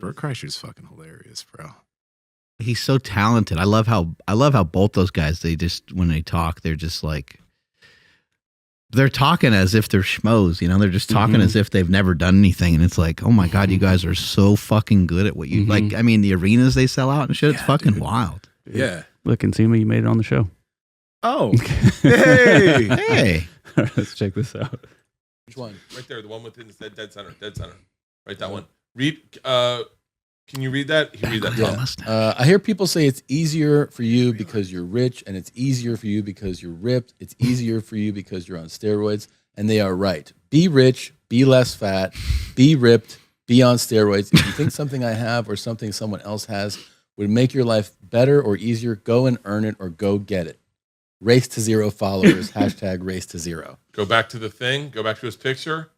Bert Kreischer's fucking hilarious, bro. He's so talented. I love how both those guys, they just, when they talk, they're just like, they're talking as if they're schmoes, you know, they're just talking as if they've never done anything. And it's like, oh my God, you guys are so fucking good at what you like. I mean, the arenas they sell out and shit, it's fucking wild. Yeah. Look, Nsima, you made it on the show. Oh, hey. Hey. All right, let's check this out. Which one? Right there, the one within the dead center. Right, that one. Read. Can you read that? Read that. Yeah. I hear people say it's easier for you because you're rich, and it's easier for you because you're ripped. It's easier for you because you're on steroids, and they are right. Be rich, be less fat, be ripped, be on steroids. If you think something I have or something someone else has would make your life better or easier, go and earn it or go get it. Race to 0 followers. # race to 0. Go back to the thing. Go back to his picture.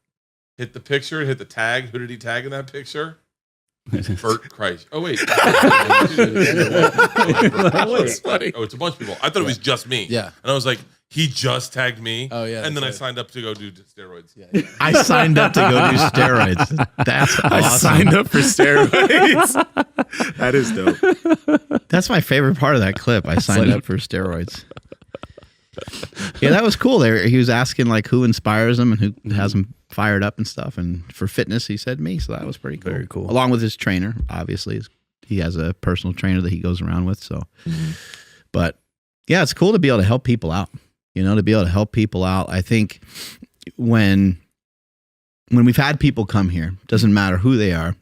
Hit the picture. Hit the tag. Who did he tag in that picture? Bert Kreischer. Oh, wait. That was funny. Oh, it's a bunch of people. I thought it was just me. Yeah. And I was like, he just tagged me. Oh, yeah. And then I that's signed up to go do steroids. Yeah. I signed up to go do steroids. That's awesome. I signed up for steroids. That is dope. That's my favorite part of that clip. I signed up for steroids. Yeah, that was cool. He was asking like who inspires him and who has him fired up and stuff. And for fitness, he said me. So that was pretty cool. Very cool. Along with his trainer, obviously. He has a personal trainer that he goes around with. So, but yeah, it's cool to be able to help people out. You know, to be able to help people out. I think when we've had people come here, doesn't matter who they are.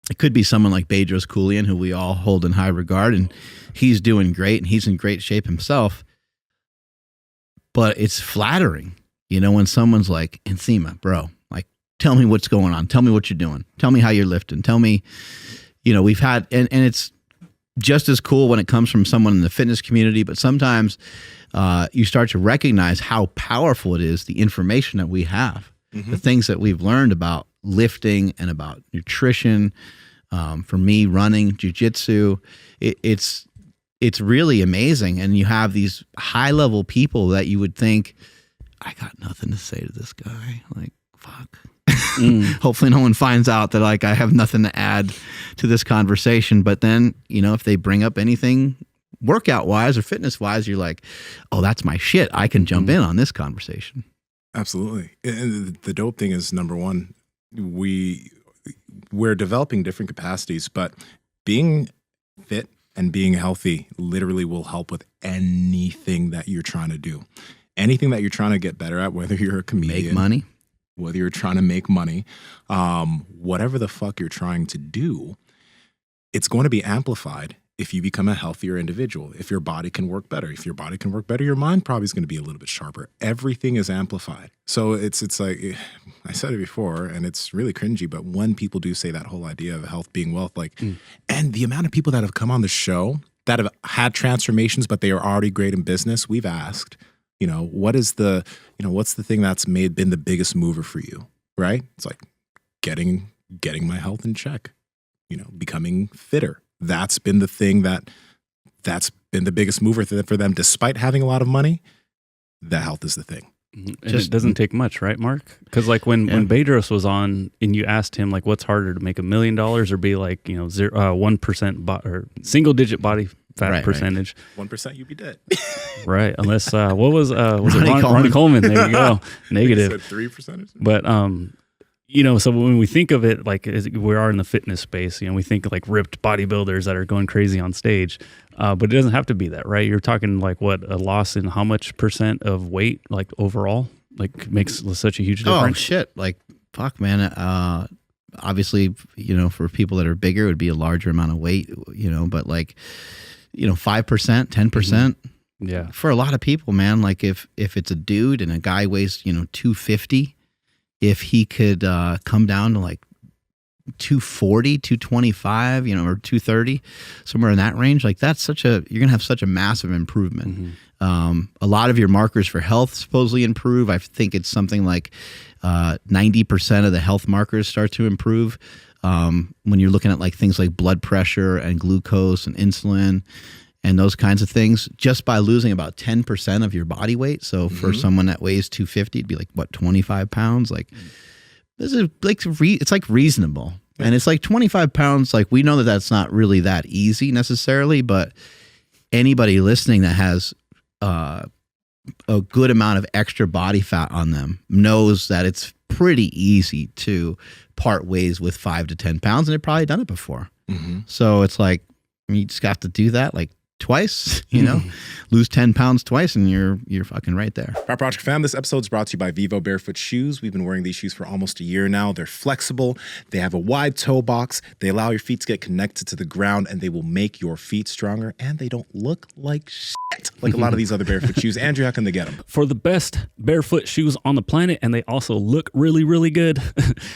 It could be someone like Bedros Keuilian, who we all hold in high regard, and he's doing great and he's in great shape himself. But it's flattering, you know, when someone's like, Nsima, bro, like, tell me what's going on. Tell me what you're doing. Tell me how you're lifting. Tell me, you know, we've had, and it's just as cool when it comes from someone in the fitness community, but sometimes you start to recognize how powerful it is, the information that we have, the things that we've learned about lifting and about nutrition, for me, running, jiu-jitsu. It's really amazing. And you have these high level people that you would think, I got nothing to say to this guy. Like, fuck. Hopefully no one finds out that like I have nothing to add to this conversation. But then, you know, if they bring up anything workout wise or fitness wise, you're like, oh, that's my shit. I can jump in on this conversation. Absolutely. And the dope thing is, number one, we're developing different capacities, but being fit and being healthy literally will help with anything that you're trying to do. Anything that you're trying to get better at, whether you're a comedian. Make money. Whether you're trying to make money, whatever the fuck you're trying to do, it's going to be amplified if you become a healthier individual. If your body can work better. If your body can work better, your mind probably is going to be a little bit sharper. Everything is amplified. So it's like, I said it before, and it's really cringy, but when people do say that whole idea of health being wealth, like, and the amount of people that have come on the show that have had transformations, but they are already great in business, we've asked, you know, what's the thing that's been the biggest mover for you, right? It's like getting my health in check, you know, becoming fitter. That's been the thing that's been the biggest mover for them, despite having a lot of money. The health is the thing. And it doesn't take much, right, Mark? Because like when Bedros was on and you asked him like, what's harder to make $1 million or be like, you know, 1% or single digit body fat percentage? 1%, you'd be dead. Right. Unless, what was it Ronnie Coleman? There you go. Negative. 3%. But, you know, so when we think of it, like we are in the fitness space, you know, we think like ripped bodybuilders that are going crazy on stage, but it doesn't have to be that, right? You're talking like what, a loss in how much percent of weight, like overall, like makes such a huge difference. Oh shit. Like, fuck, man. Obviously, you know, for people that are bigger, it would be a larger amount of weight, you know, but like, you know, 5%, 10%. Yeah. For a lot of people, man, like if it's a dude and a guy weighs, you know, 250, if he could come down to like 240, 225, you know, or 230, somewhere in that range, like that's you're going to have such a massive improvement. A lot of your markers for health supposedly improve. I think it's something like 90% of the health markers start to improve when you're looking at like things like blood pressure and glucose and insulin and those kinds of things, just by losing about 10% of your body weight. So for someone that weighs 250, it'd be like, what, 25 pounds? Like, this is like, it's like reasonable. And it's like 25 pounds. Like, we know that that's not really that easy necessarily, but anybody listening that has a good amount of extra body fat on them knows that it's pretty easy to part ways with 5 to 10 pounds, and they've probably done it before. So it's like, you just got to do that like twice, you know, lose 10 pounds twice and you're fucking right there. Power Project fam, this episode is brought to you by Vivo Barefoot Shoes. We've been wearing these shoes for almost a year now. They're flexible. They have a wide toe box. They allow your feet to get connected to the ground, and they will make your feet stronger, and they don't look like shit like a lot of these other barefoot shoes. Andrew, how can they get them? For the best barefoot shoes on the planet, and they also look really, really good,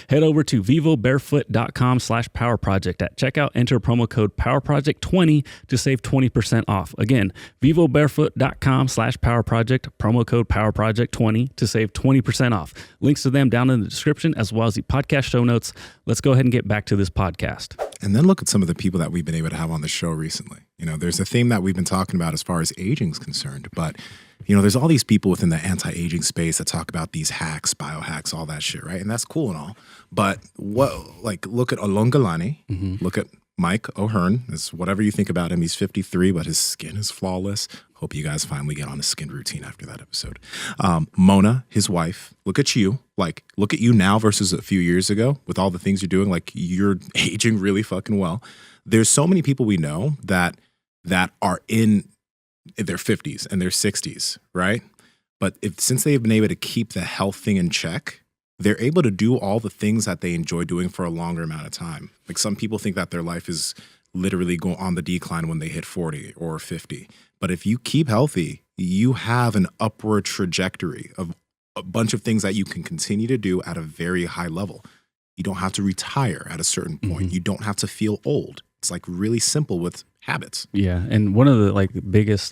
head over to vivobarefoot.com/powerproject. At checkout, enter promo code PowerProject20 to save 20% off. Again, vivobarefoot.com/powerproject, promo code PowerProject20 to save 20% off. Links to them down in the description, as well as the podcast show notes. Let's go ahead and get back to this podcast. And then look at some of the people that we've been able to have on the show recently. You know, there's a theme that we've been talking about as far as aging is concerned, but you know, there's all these people within the anti-aging space that talk about these hacks, biohacks, all that shit, right? And that's cool and all. But look at Olongalani, look at Mike O'Hearn. Is whatever you think about him, he's 53, but his skin is flawless. Hope you guys finally get on a skin routine after that episode. Mona, his wife, look at you. Like, look at you now versus a few years ago with all the things you're doing. Like, you're aging really fucking well. There's so many people we know that are in their 50s and their 60s, right? But since they've been able to keep the health thing in check, they're able to do all the things that they enjoy doing for a longer amount of time. Like, some people think that their life is literally going on the decline when they hit 40 or 50. But if you keep healthy, you have an upward trajectory of a bunch of things that you can continue to do at a very high level. You don't have to retire at a certain point. You don't have to feel old. It's like really simple with habits. Yeah. And one of the biggest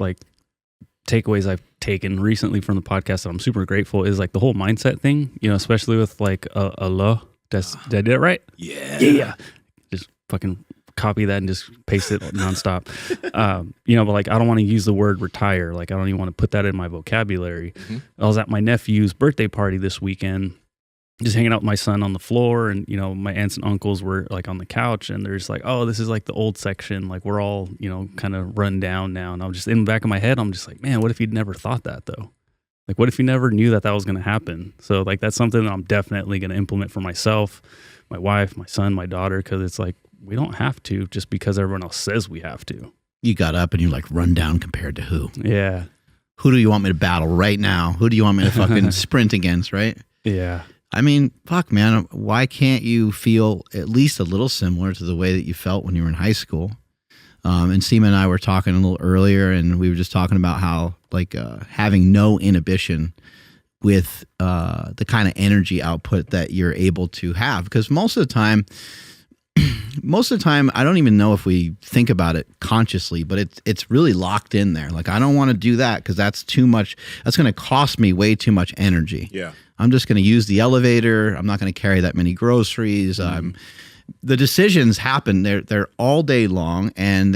takeaways I've taken recently from the podcast that I'm super grateful is the whole mindset thing, you know, especially with Allah. Did I do it right? Yeah. Just fucking copy that and just paste it nonstop. You know, but I don't want to use the word retire. I don't even want to put that in my vocabulary. I was at my nephew's birthday party this weekend, just hanging out with my son on the floor, and, you know, my aunts and uncles were on the couch, and there's oh, this is the old section. We're all, you know, kind of run down now. And I'm just in the back of my head, I'm just man, what if you'd never thought that though? What if you never knew that was going to happen? So that's something that I'm definitely going to implement for myself, my wife, my son, my daughter, because it's we don't have to just because everyone else says we have to. You got up and you're run down compared to who? Yeah. Who do you want me to battle right now? Who do you want me to fucking sprint against, right? Yeah. I mean, fuck, man. Why can't you feel at least a little similar to the way that you felt when you were in high school? And Nsima and I were talking a little earlier, and we were just talking about how having no inhibition with the kind of energy output that you're able to have. Because most of the time, I don't even know if we think about it consciously, but it's really locked in there. I don't want to do that because that's too much. That's going to cost me way too much energy. Yeah. I'm just going to use the elevator. I'm not going to carry that many groceries. The decisions happen. They're all day long, and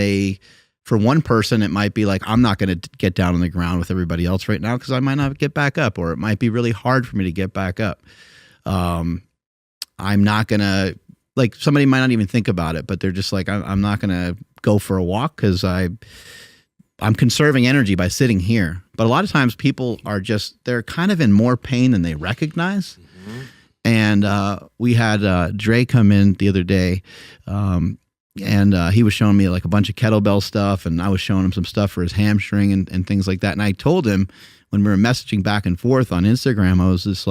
for one person, it might be I'm not going to get down on the ground with everybody else right now because I might not get back up, or it might be really hard for me to get back up. I'm not going to, somebody might not even think about it, but they're just I'm not going to go for a walk because I'm conserving energy by sitting here. But a lot of times people are they're kind of in more pain than they recognize. And we had Dre come in the other day, and he was showing me a bunch of kettlebell stuff, and I was showing him some stuff for his hamstring and things like that. And I told him when we were messaging back and forth on Instagram, I was just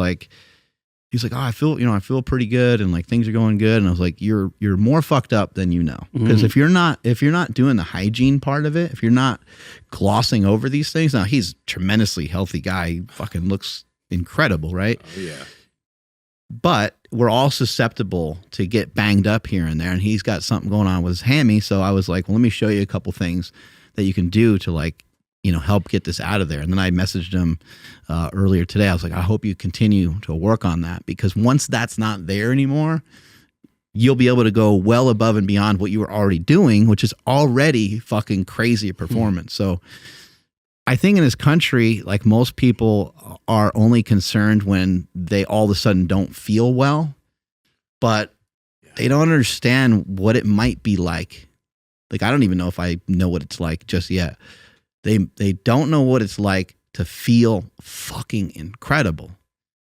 he's oh, I feel pretty good, and things are going good. And I was you're more fucked up than you know. Because if you're not doing the hygiene part of it, if you're not glossing over these things, now he's a tremendously healthy guy. He fucking looks incredible, right? Oh, yeah. But we're all susceptible to get banged up here and there, and he's got something going on with his hammy. So I was well, let me show you a couple things that you can do to help get this out of there. And then I messaged him earlier today. I was I hope you continue to work on that, because once that's not there anymore, you'll be able to go well above and beyond what you were already doing, which is already fucking crazy performance. So I think in this country, most people are only concerned when they all of a sudden don't feel well. But They don't understand what it might be like. Like, I don't even know if I know what it's like just yet. They don't know what it's like to feel fucking incredible.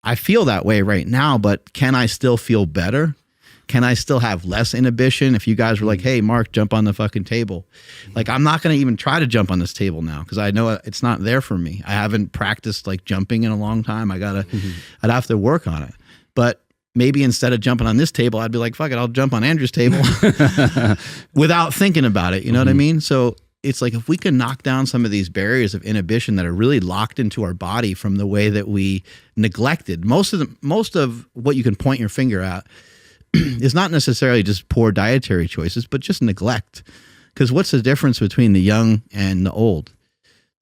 I feel that way right now, but can I still feel better? Can I still have less inhibition? If you guys were like, hey, Mark, jump on the fucking table. Like, I'm not going to even try to jump on this table now because I know it's not there for me. I haven't practiced like jumping in a long time. I'd have to work on it. But maybe instead of jumping on this table, I'd be like, fuck it, I'll jump on Andrew's table without thinking about it. You know what I mean? So it's like, if we can knock down some of these barriers of inhibition that are really locked into our body from the way that we neglected, most of what you can point your finger at is not necessarily just poor dietary choices, but just neglect. Because what's the difference between the young and the old?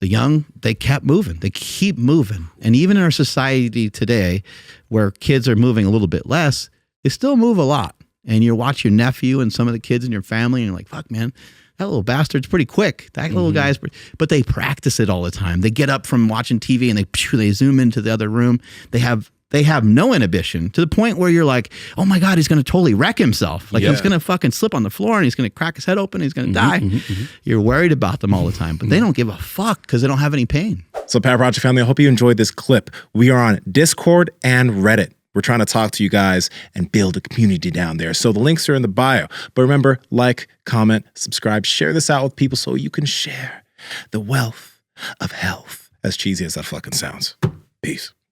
The young, they kept moving. They keep moving. And even in our society today, where kids are moving a little bit less, they still move a lot. And you watch your nephew and some of the kids in your family, and you're like, fuck, man, that little bastard's pretty quick. That little guy's pretty... But they practice it all the time. They get up from watching TV and they zoom into the other room. They have no inhibition to the point where you're like, oh my God, he's going to totally wreck himself. Like he's going to fucking slip on the floor and he's going to crack his head open. And he's going to die. You're worried about them all the time, but they don't give a fuck because they don't have any pain. So Power Project family, I hope you enjoyed this clip. We are on Discord and Reddit. We're trying to talk to you guys and build a community down there. So the links are in the bio. But remember, like, comment, subscribe, share this out with people so you can share the wealth of health. As cheesy as that fucking sounds. Peace.